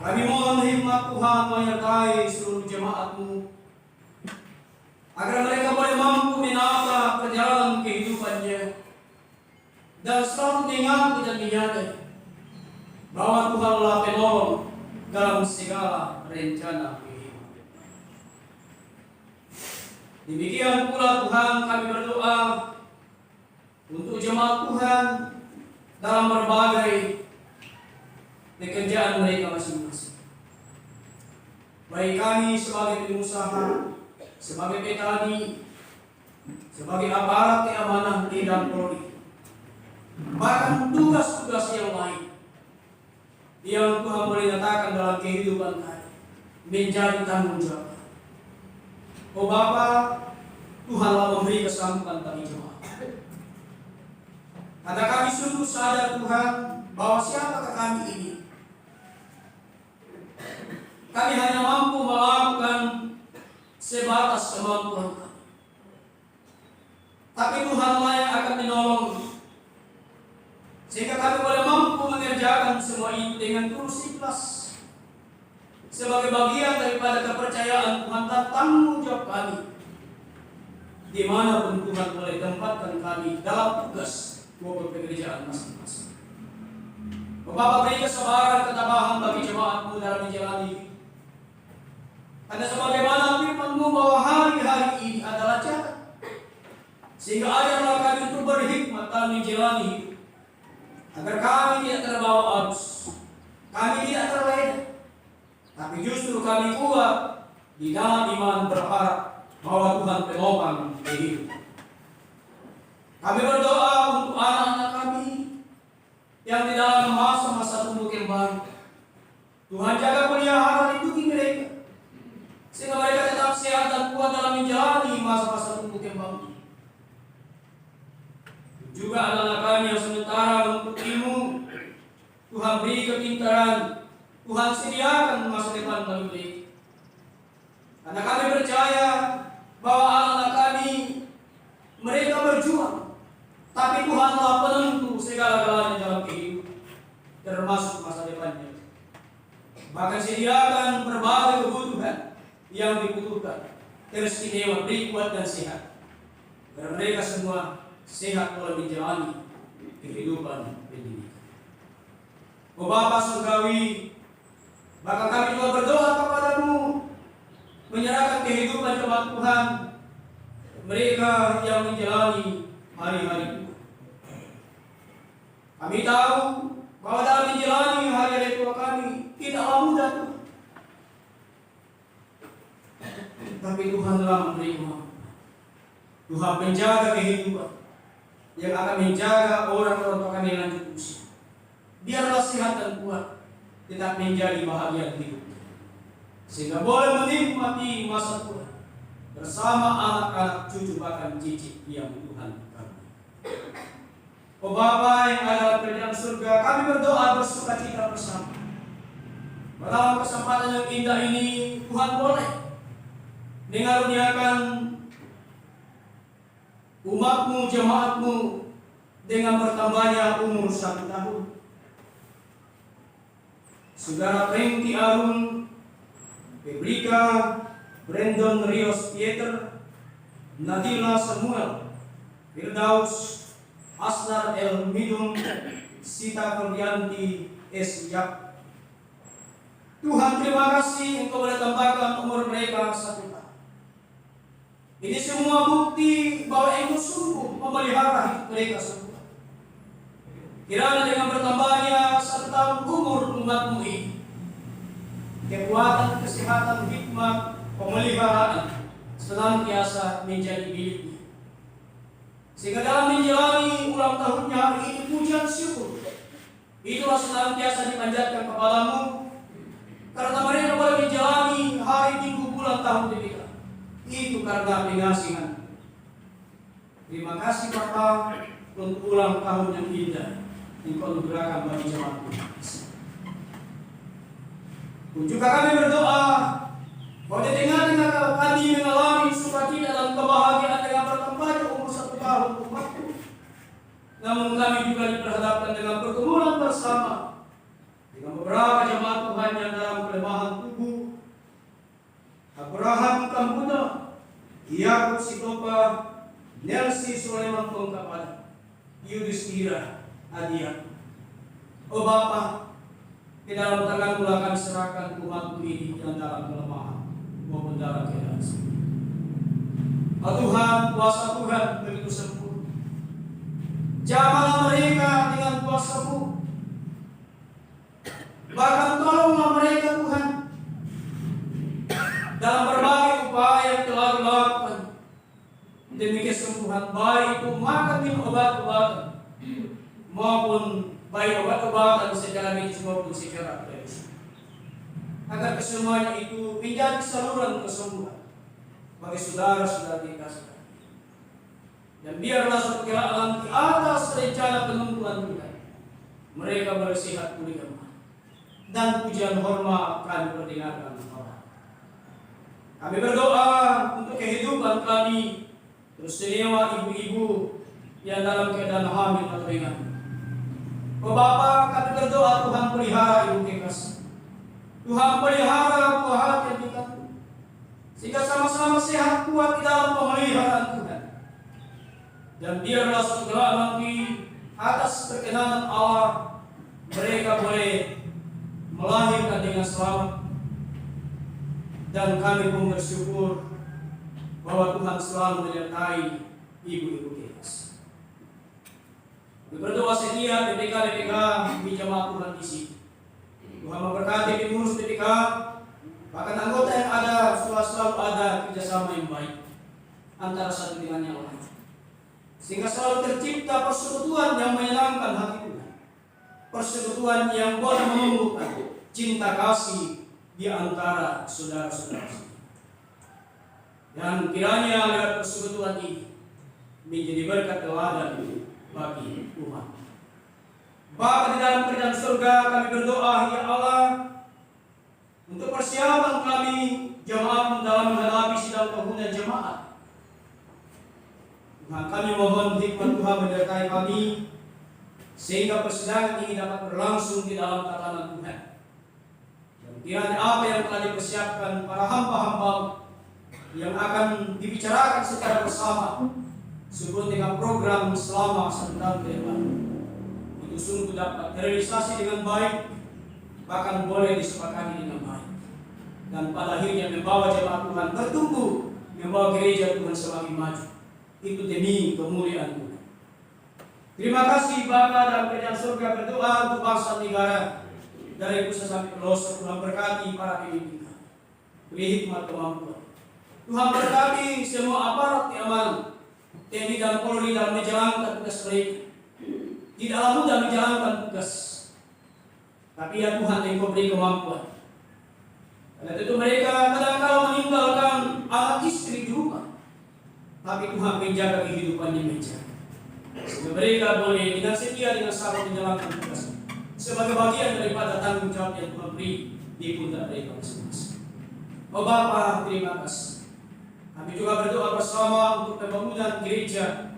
Kami mohon hikmat Tuhan menyertai seluruh jemaat-Mu, agar mereka boleh mampu menata perjalanan kehidupannya dan selalu mengingat dan menyadari bahwa Tuhanlah penolong dalam segala rencana kehidupan. Demikian pula Tuhan, kami berdoa untuk jemaat Tuhan dalam berbagai pekerjaan mereka masing-masing. Baik kami sebagai pengusaha, sebagai petani, sebagai aparat keamanan dan Polri, bahkan tugas-tugas yang lain yang Tuhan boleh nyatakan dalam kehidupan kami menjadi tanggung jawab. Oh Bapa, Tuhanlah memberi kesanggupan bagi jemaat. Karena kami sungguh sadar Tuhan bahwa siapakah kami ini? Kami hanya mampu melakukan sebatas kemampuan kami. Tapi Tuhanlah yang akan menolong, sehingga kami boleh mampu mengerjakan semua itu dengan tulus ikhlas sebagai bagian daripada kepercayaan Tuhan dan tanggung jawab kami, di mana pun Tuhan boleh tempatkan kami dalam tugas maupun pekerjaan masing-masing. Bapak beri kesabaran ketabahan bagi jemaat-Mu dalam menjalani. Karena sebagaimana firman-Mu bahwa hari-hari ini adalah jahat, sehingga ajarlah kami untuk berhikmat dalam menjalani hidup, agar kami tidak terbawa arus, kami tidak terlena, tapi justru kami kuat di dalam iman, berharap bahwa Tuhan penopang kehidupan. Kami berdoa untuk anak-anak kami yang di dalam masa-masa tumbuh kembang. Tuhan jaga pelihara, lindungi mereka, sehingga mereka tetap sehat dan kuat dalam menjalani masa-masa tumbuh kembang. Juga anak-anak kami yang sementara untuk ilmu, Tuhan beri kepintaran, Tuhan sediakan masa depan bagi mereka. Karena kami percaya bahwa anak-anak kami, mereka berjuang, tapi Tuhanlah penentu segala-galanya dalam kehidupan, termasuk masa depannya. Bahkan sediakan berbagai kebutuhan yang dibutuhkan, teristimewa, beri kuat dan sehat, agar mereka semua sehat dalam menjalani kehidupan pendidikan. Oh Bapa Surgawi, bahkan kami juga berdoa kepada-Mu, menyerahkan kehidupan jemaat Tuhan, mereka yang menjalani hari-hari Tuhan. Kami tahu bahwa dalam menjalani hari-hari tua kami tidaklah mudah Tuhan, tapi Tuhan telah menerima. Tuhan menjaga kehidupan yang akan menjaga orang-orang tua kami lanjut usia. Biarlah sehat dan kuat tetap menjadi bahagia hidup. sehingga boleh menikmati masa tua bersama anak-anak, cucu, bahkan cicit yang Tuhan kami. Oh Bapa yang ada dalam kerajaan surga, kami berdoa bersukacita bersama. Dalam kesempatan yang indah ini, Tuhan boleh mengaruniakan umat-Mu, jemaat-Mu dengan bertambahnya umur 1 tahun. Saudara Pengki Arun, Pebrika, Brandon Rios Pieter, Nadila Samuel, Firdaus, Asnar El Midun, Sita Kurnianti S. Yak. Tuhan terima kasih Engkau boleh tambahkan umur mereka 1 tahun. Ini semua bukti bahwa Engkau sungguh memelihara hidup mereka semua. Kiranya dengan bertambahnya 1 tahun umur umat-Mu ini, kekuatan, kesehatan, hikmat, pemeliharaan senantiasa menjadi miliknya. Sehingga dalam menjalani ulang tahunnya hari ini, pujian syukur itulah senantiasa dipanjatkan kepadamu, karena mereka boleh menjalani hari, minggu, bulan, tahun mereka. Itu karena pengasihan. Terima kasih Bapa untuk ulang tahun yang indah Engkau anugerahkan bagi jemaat-Mu. Juga kami berdoa bahwa di tengah-tengah kami mengalami sukacita dan kebahagiaan dengan bertambahnya umur 1 tahun umat-Mu, namun kami juga diperhadapkan dengan pergumulan bersama dengan beberapa jemaat Tuhan yang dalam kelemahan tubuh. Abraham Kambuda, Yakub Sitopa, Nelsi Sulaiman Tongkapada, Yudhistira Adia. Oh Bapa, di dalam tangan-Mu kami serahkan umat-Mu ini yang dalam kelemahan maupun dalam keadaan sakit. Oh Tuhan, kuasa Tuhan begitu sempurna. Jamahlah mereka dengan kuasa-Mu. Bahkan tolonglah mereka Tuhan dalam berbagai upaya yang telah dilakukan demi kesembuhan, baik itu makan minum obat-obatan maupun baik obat-obatan secara medis maupun secara tradisi, agar kesemuanya itu menjadi saluran kesembuhan bagi saudara-saudara dikasih. Dan biarlah suatu kelak nanti atas rencana penentuan Tuhan, mereka boleh sehat pulih kembali, dan pujian hormat kami perdengarkan Allah. Kami berdoa untuk kehidupan kami, terutama ibu-ibu yang dalam keadaan hamil atau ringan. Oh Bapa, kami berdoa Tuhan pelihara ibu kekasih. Tuhan pelihara buah hati yang dikandung, sehingga sama-sama sehat kuat di dalam pemeliharaan Tuhan. Dan biarlah segala nanti atas perkenanan Allah, mereka boleh melahirkan dengan selamat. Dan kami pun bersyukur bahwa Tuhan selalu menyertai ibu-ibu kekasih. Berdoa setia BPK di jemaat Tuhan di sini. Tuhan memberkati pengurus BPK, bahkan anggota yang ada selalu ada kerjasama yang baik antara satu dengan yang lain, sehingga selalu tercipta persekutuan yang menyenangkan hati Tuhan, persekutuan yang boleh menumbuhkan cinta kasih di antara saudara-saudara. Dan kiranya lewat persekutuan ini menjadi berkat teladan bagi umat. Bapa di dalam kerajaan surga, kami berdoa ya Allah untuk persiapan kami jemaat dalam menghadapi sidang tahunan jemaat. Tuhan, kami mohon hikmat Tuhan menyertai kami sehingga persidangan ini dapat berlangsung di dalam tatanan Tuhan. Dan kiranya apa yang telah dipersiapkan para hamba-hamba yang akan dibicarakan secara bersama sebut dengan program selama 1 tahun ke depan, itu sungguh dapat terrealisasi dengan baik, bahkan boleh disepakati dengan baik, dan pada akhirnya membawa jemaat Tuhan bertumbuh, membawa gereja Tuhan semakin maju. Itu demi kemuliaan Tuhan. Terima kasih Bapa dalam kerajaan surga, berdoa untuk bangsa negara dari pusat sampai pelosok. Tuhan berkati para pemimpin, beri hikmat kemampuan. Tuhan berkati semua aparat keamanan, TNI dan Polri dalam menjalankan tugas mereka. Tidaklah mudah menjalankan tugas, tapi ya Tuhan Engkau beri kemampuan. Karena tentu mereka kadang-kadang meninggalkan anak istri di rumah, tapi Tuhan menjaga kehidupan di meja. Sehingga mereka boleh dengan setia dengan sabar menjalankan tugas sebagai bagian daripada tanggung jawab yang Tuhan beri di pundak mereka masing-masing. Oh Bapa, terima kasih. Kami juga berdoa bersama untuk pembangunan gereja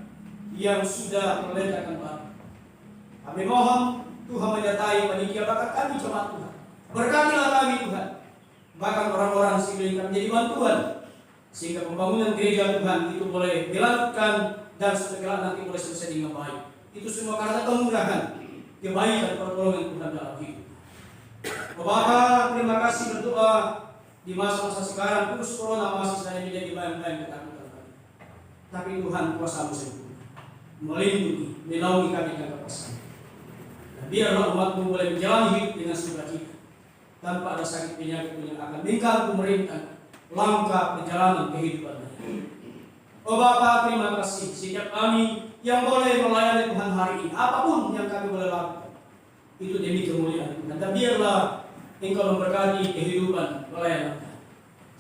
yang sudah meletakkan batu. Kami mohon Tuhan menyertai panitia bakat kami jemaat Tuhan. Berkatilah kami Tuhan. Bahkan orang-orang sekeliling kami menjadi bantuan, sehingga pembangunan gereja Tuhan itu boleh dilakukan dan setelah nanti boleh selesai dengan baik. Itu semua karena kemurahan, kebaikan, pertolongan Tuhan dalam hidup. Bapak, terima kasih berdoa di masa-masa sekarang virus corona masih saja menjadi bayang-bayang ketakutan kami. Tapi Tuhan kuasa-Mu sempurna, melindungi, menaungi kami dengan kekuasaan. Dan biarlah umat-Mu boleh menjalani hidup dengan sukacita, tanpa ada sakit penyakit yang akan meninggal pemerintah langkah perjalanan kehidupan mereka. Oh Bapa, terima kasih setiap kami yang boleh melayani Tuhan hari ini, apapun yang kami boleh lakukan, itu demi kemuliaan Tuhan. Dan biarlah Engkau memberkati kehidupan pelayanan kami,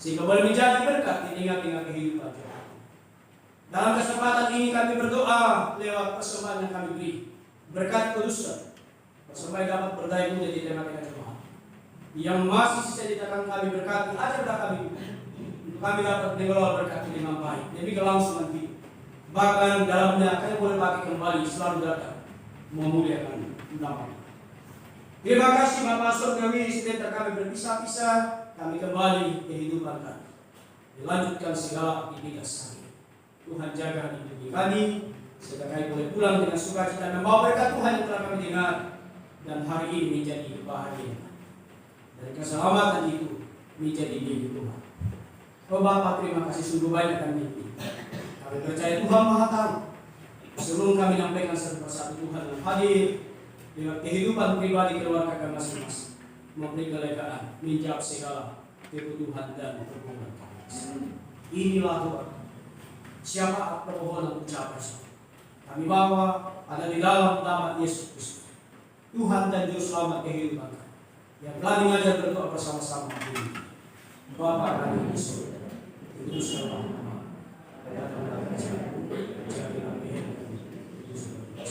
sehingga boleh menjadi berkat di tengah-tengah kehidupan kami. Dalam kesempatan ini kami berdoa lewat persembahan yang kami beri, berkat kudus persembahan dapat berdaya guna di tengah-tengah jemaat. Yang masih sisa di tangan kami berkati, ajarlah kami untuk kami dapat mengelola berkat dengan baik demi kelangsungan hidup. Bahkan dalamnya kami boleh pakai kembali selalu datang memuliakan nama. Terima kasih Bapak Surgawi, setelah kami berpisah-pisah, kami kembali kehidupan kami. Dilanjutkan segala aktivitas kami. Tuhan jaga hidup kami, sehingga kami boleh pulang dengan sukacita membawa berkat Tuhan yang telah kami dengar, dan hari ini menjadi kebahagiaan. Dan keselamatan itu menjadi milik Tuhan. Oh Bapak, terima kasih sungguh banyak kami. Kami percaya Tuhan Maha Tahu. Sebelum kami menyampaikan satu persatu Tuhan yang hadir dengan kehidupan pribadi keluarga kami masing-masing, memberi kelegaan, menjawab segala kebutuhan dan permohonan kami. Inilah doa. Siapa permohonan ucapan kami bawa ada di dalam nama Yesus Kristus, Tuhan dan Juru Selamat kehidupan kami, yang telah mengajar berdoa bersama-sama ini. Bapa kami di surga, dikuduskanlah namamu, datanglah kerajaan-Mu, jadilah kehendakmu di surga.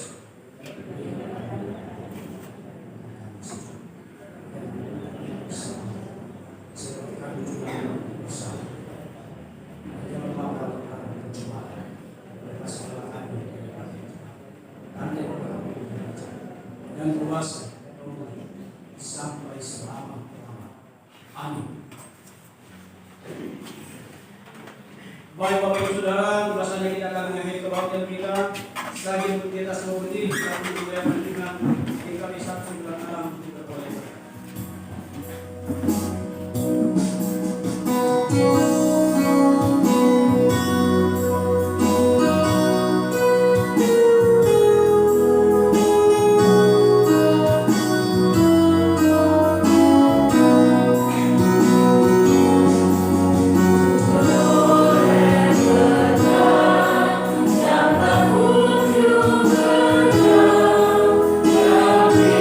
Seperti kami juga bersama. Jangan lupa perkara pencobaan, lepaskanlah kami dari kami dan kuasa sampai selama-lamanya. Amin. Baik Bapak Ibu Saudara, biasanya kita akan mengakhiri kebaktian kita. Selagi untuk kita semua berdiri, kami juga dengan hingga bisa sembilan alam kita boleh. Yang tak kunjung berjauh, tapi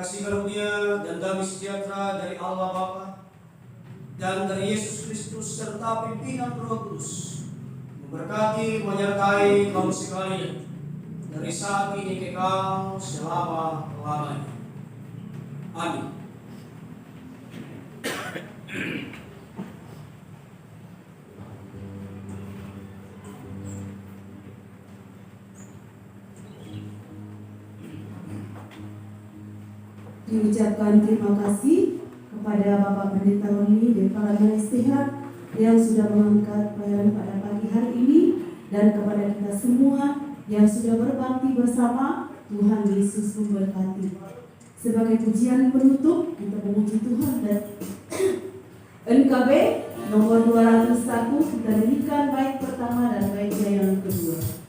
kasih karunia dan damai sejahtera dari Allah Bapa dan dari Yesus Kristus serta pimpinan Roh Kudus memberkati menyertai kaum sekalian dari saat ini kekal selama-lamanya. Amin. Diucapkan terima kasih kepada Bapak Pendeta Roni dan para Sehat yang sudah mengangkat pelayanan pada pagi hari ini, dan kepada kita semua yang sudah berbakti bersama. Tuhan Yesus memberkati. Sebagai pujian penutup, kita memuji Tuhan dan NKB nomor 201 kita nyanyikan bait pertama dan baitnya yang kedua.